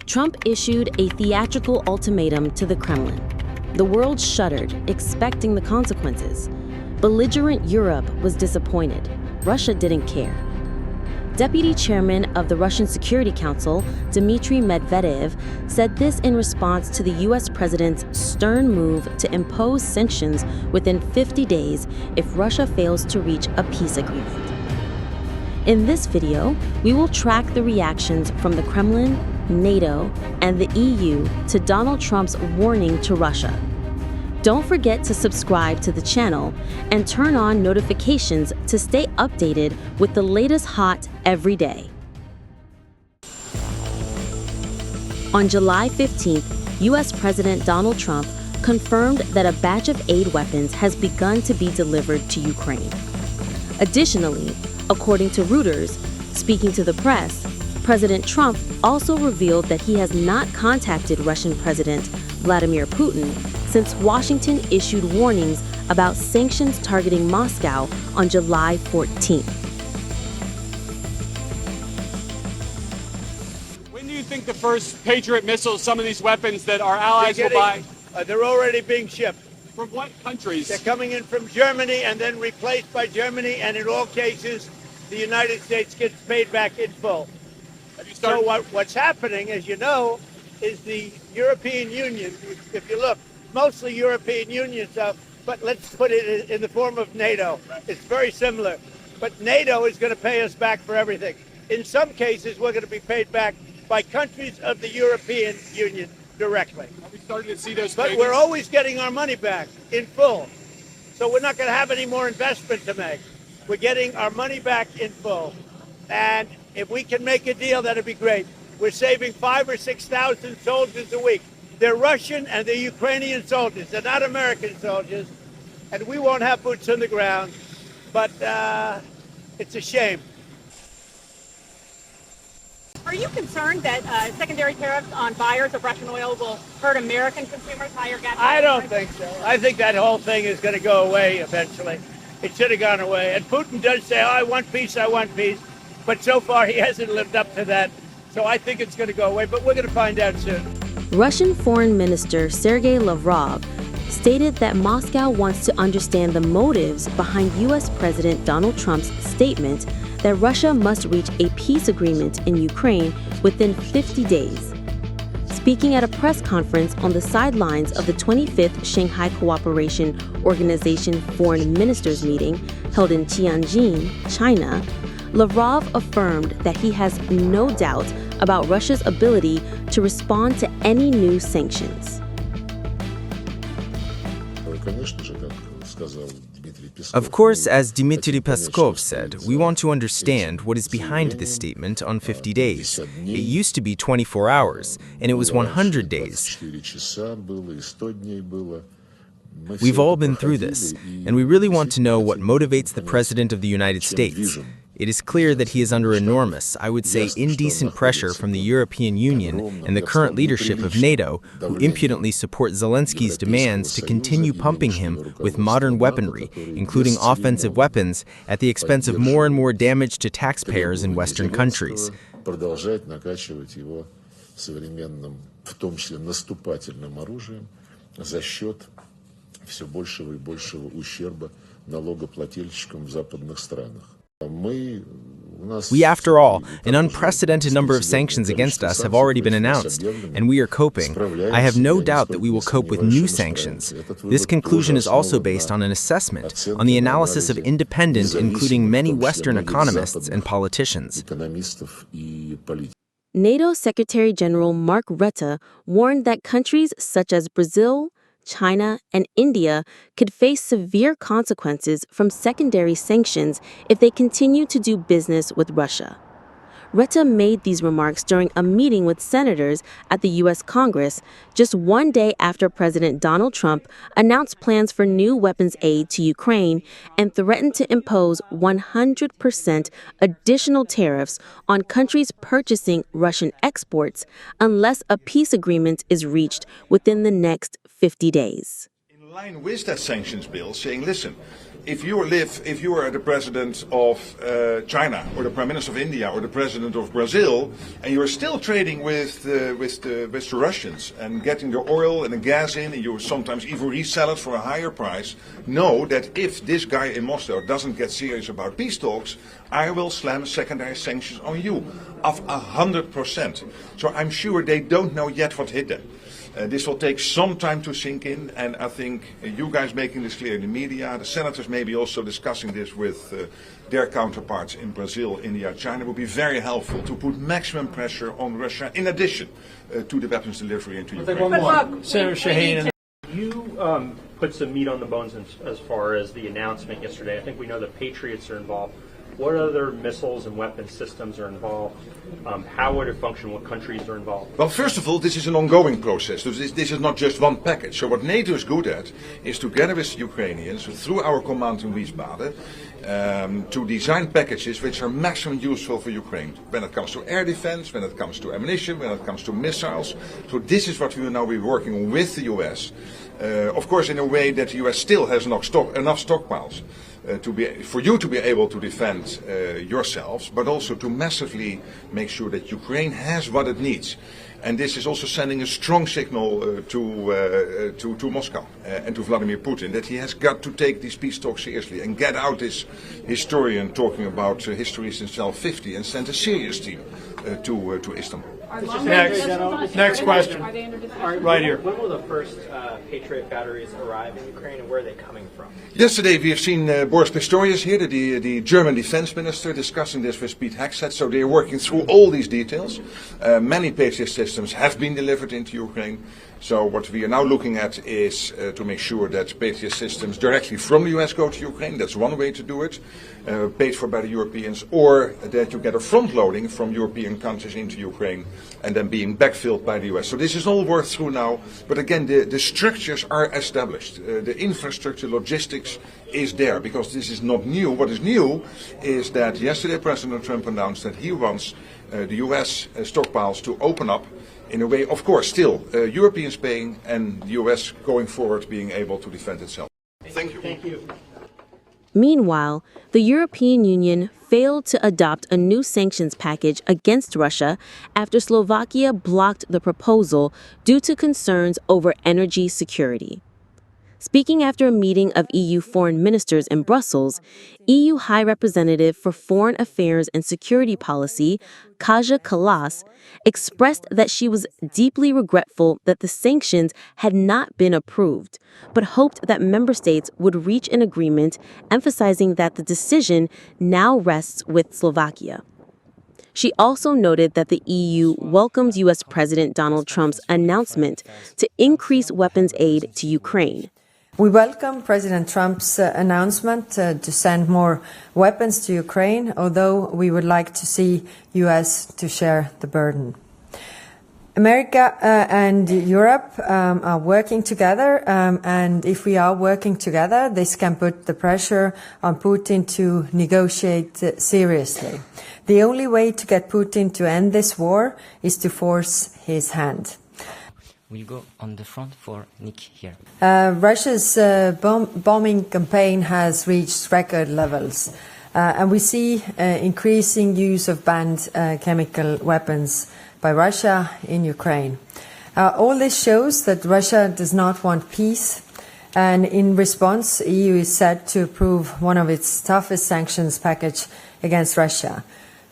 Trump issued a theatrical ultimatum to the Kremlin. The world shuddered, expecting the consequences. Belligerent Europe was disappointed. Russia didn't care. Deputy Chairman of the Russian Security Council, Dmitry Medvedev, said this in response to the U.S. president's stern move to impose sanctions within 50 days if Russia fails to reach a peace agreement. In this video, we will track the reactions from the Kremlin, NATO, and the EU to Donald Trump's warning to Russia. Don't forget to subscribe to the channel and turn on notifications to stay updated with the latest hot every day. On July 15th, U.S. President Donald Trump confirmed that a batch of aid weapons has begun to be delivered to Ukraine. Additionally, according to Reuters, speaking to the press, President Trump also revealed that he has not contacted Russian President Vladimir Putin since Washington issued warnings about sanctions targeting Moscow on July 14th. When do you think the first Patriot missiles, some of these weapons that our allies will buy? They're already being shipped. From what countries? They're coming in from Germany and then replaced by Germany, and in all cases, the United States gets paid back in full. So what's happening, as you know, is the European Union, if you look, mostly European Union stuff, but let's put it in the form of NATO. It's very similar. But NATO is going to pay us back for everything. In some cases, we're going to be paid back by countries of the European Union directly. Are we starting to see those But we're always getting our money back in full. So we're not going to have any more investment to make. We're getting our money back in full. And if we can make a deal, that'd be great. We're saving 5,000 or 6,000 soldiers a week. They're Russian and they're Ukrainian soldiers. They're not American soldiers. And we won't have boots on the ground. But it's a shame. Are you concerned that secondary tariffs on buyers of Russian oil will hurt American consumers, higher gas prices? I don't think so. I think that whole thing is going to go away eventually. It should have gone away. And Putin does say, oh, I want peace, I want peace. But so far, he hasn't lived up to that. So I think it's going to go away, but we're going to find out soon. Russian Foreign Minister Sergei Lavrov stated that Moscow wants to understand the motives behind U.S. President Donald Trump's statement that Russia must reach a peace agreement in Ukraine within 50 days. Speaking at a press conference on the sidelines of the 25th Shanghai Cooperation Organization Foreign Ministers meeting held in Tianjin, China, Lavrov affirmed that he has no doubt about Russia's ability to respond to any new sanctions. Of course, as Dmitry Peskov said, we want to understand what is behind this statement on 50 days. It used to be 24 hours, and it was 100 days. We've all been through this, and we really want to know what motivates the President of the United States. It is clear that he is under enormous, I would say indecent pressure from the European Union and the current leadership of NATO, who impudently support Zelensky's demands to continue pumping him with modern weaponry, including offensive weapons, at the expense of more and more damage to taxpayers in Western countries. We, after all, an unprecedented number of sanctions against us have already been announced, and we are coping. I have no doubt that we will cope with new sanctions. This conclusion is also based on an assessment, on the analysis of independent, including many Western economists and politicians. NATO Secretary General Mark Rutte warned that countries such as Brazil, China, and India could face severe consequences from secondary sanctions if they continue to do business with Russia. Rutte made these remarks during a meeting with senators at the U.S. Congress just one day after President Donald Trump announced plans for new weapons aid to Ukraine and threatened to impose 100% additional tariffs on countries purchasing Russian exports unless a peace agreement is reached within the next 50 days. In line with that sanctions bill, saying, listen, if you are the president of China or the prime minister of India or the president of Brazil, and you are still trading with the Russians and getting the oil and the gas in, and you sometimes even resell it for a higher price, know that if this guy in Moscow doesn't get serious about peace talks, I will slam secondary sanctions on you of 100%. So I'm sure they don't know yet what hit them. This will take some time to sink in, and I think you guys making this clear in the media, the senators maybe also discussing this with their counterparts in Brazil, India, China, will be very helpful to put maximum pressure on Russia in addition to the weapons delivery into Ukraine. Senator Shaheen, you put some meat on the bones as far as the announcement yesterday. I think we know the Patriots are involved. What other missiles and weapon systems are involved? How would it function? What countries are involved? Well, first of all, this is an ongoing process. This is not just one package. So what NATO is good at is, together with the Ukrainians, through our command in Wiesbaden, to design packages which are maximum useful for Ukraine when it comes to air defense, when it comes to ammunition, when it comes to missiles. So this is what we will now be working on with the US. Of course, in a way that the US still has enough stockpiles. For you to be able to defend yourselves, but also to massively make sure that Ukraine has what it needs. And this is also sending a strong signal to Moscow and to Vladimir Putin that he has got to take these peace talks seriously and get out this historian talking about history since 1250 and send a serious team to Istanbul. Next question. Right here. When will the first Patriot batteries arrive in Ukraine, and where are they coming from? Yesterday we have seen Boris Pistorius here, the German defense minister, discussing this with Pete Hegseth, so they are working through all these details. Many Patriot systems have been delivered into Ukraine. So what we are now looking at is to make sure that Patriot systems directly from the US go to Ukraine. That's one way to do it, paid for by the Europeans, or that you get a front loading from European countries into Ukraine and then being backfilled by the US. So this is all worked through now. But again, the structures are established. The infrastructure, logistics is there, because this is not new. What is new is that yesterday President Trump announced that he wants the US stockpiles to open up in a way, of course, still Europeans paying and the US going forward being able to defend itself. Thank you. Thank you. Meanwhile, the European Union failed to adopt a new sanctions package against Russia after Slovakia blocked the proposal due to concerns over energy security. Speaking after a meeting of EU foreign ministers in Brussels, EU High Representative for Foreign Affairs and Security Policy, Kaja Kallas, expressed that she was deeply regretful that the sanctions had not been approved, but hoped that member states would reach an agreement, emphasizing that the decision now rests with Slovakia. She also noted that the EU welcomes U.S. President Donald Trump's announcement to increase weapons aid to Ukraine. We welcome President Trump's announcement to send more weapons to Ukraine, although we would like to see U.S. to share the burden. America and Europe are working together, and if we are working together, this can put the pressure on Putin to negotiate seriously. The only way to get Putin to end this war is to force his hand. We'll go on the front for Nick here. Russia's bombing campaign has reached record levels, and we see increasing use of banned chemical weapons by Russia in Ukraine. All this shows that Russia does not want peace, and in response, the EU is set to approve one of its toughest sanctions package against Russia.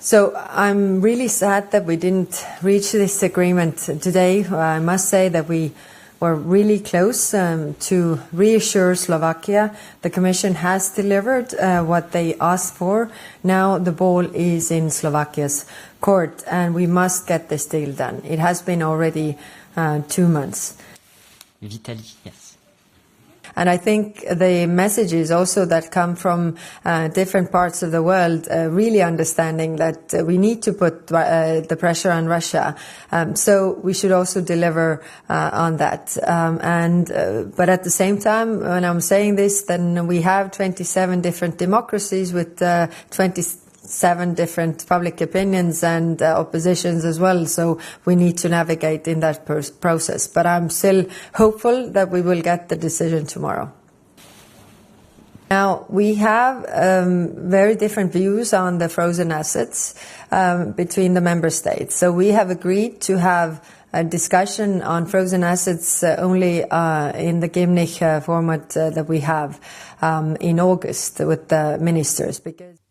So I'm really sad that we didn't reach this agreement today. I must say that we were really close to reassure Slovakia. The Commission has delivered what they asked for. Now the ball is in Slovakia's court, and we must get this deal done. It has been already 2 months. Vitaly, yes. And I think the messages also that come from different parts of the world really understanding that we need to put the pressure on Russia. So we should also deliver on that. But at the same time, when I'm saying this, then we have 27 different democracies with 27 7 different public opinions and oppositions as well. So we need to navigate in that process. But I'm still hopeful that we will get the decision tomorrow. Now, we have very different views on the frozen assets between the member states. So we have agreed to have a discussion on frozen assets only in the Gimnich format that we have in August with the ministers.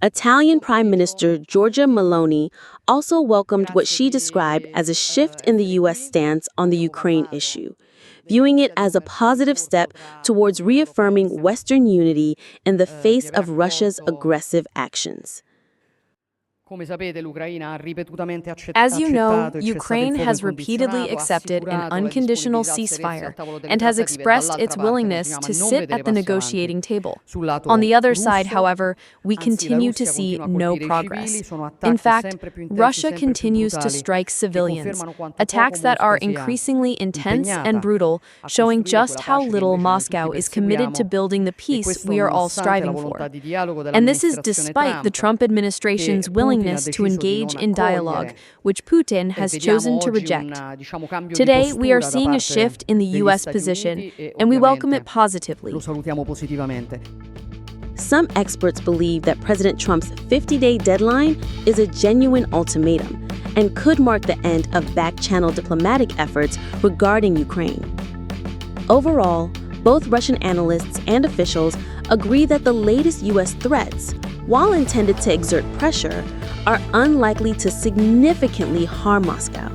Italian Prime Minister Giorgia Meloni also welcomed what she described as a shift in the U.S. stance on the Ukraine issue, viewing it as a positive step towards reaffirming Western unity in the face of Russia's aggressive actions. As you know, Ukraine has repeatedly accepted an unconditional ceasefire and has expressed its willingness to sit at the negotiating table. On the other side, however, we continue to see no progress. In fact, Russia continues to strike civilians, attacks that are increasingly intense and brutal, showing just how little Moscow is committed to building the peace we are all striving for. And this is despite the Trump administration's willingness to engage in dialogue, which Putin has chosen to reject. Today, we are seeing a shift in the U.S. position, and we welcome it positively. Some experts believe that President Trump's 50-day deadline is a genuine ultimatum and could mark the end of back-channel diplomatic efforts regarding Ukraine. Overall, both Russian analysts and officials agree that the latest U.S. threats, while intended to exert pressure, are unlikely to significantly harm Moscow.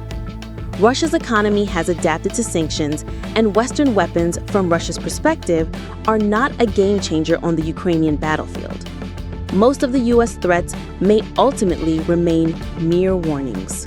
Russia's economy has adapted to sanctions, and Western weapons, from Russia's perspective, are not a game changer on the Ukrainian battlefield. Most of the U.S. threats may ultimately remain mere warnings.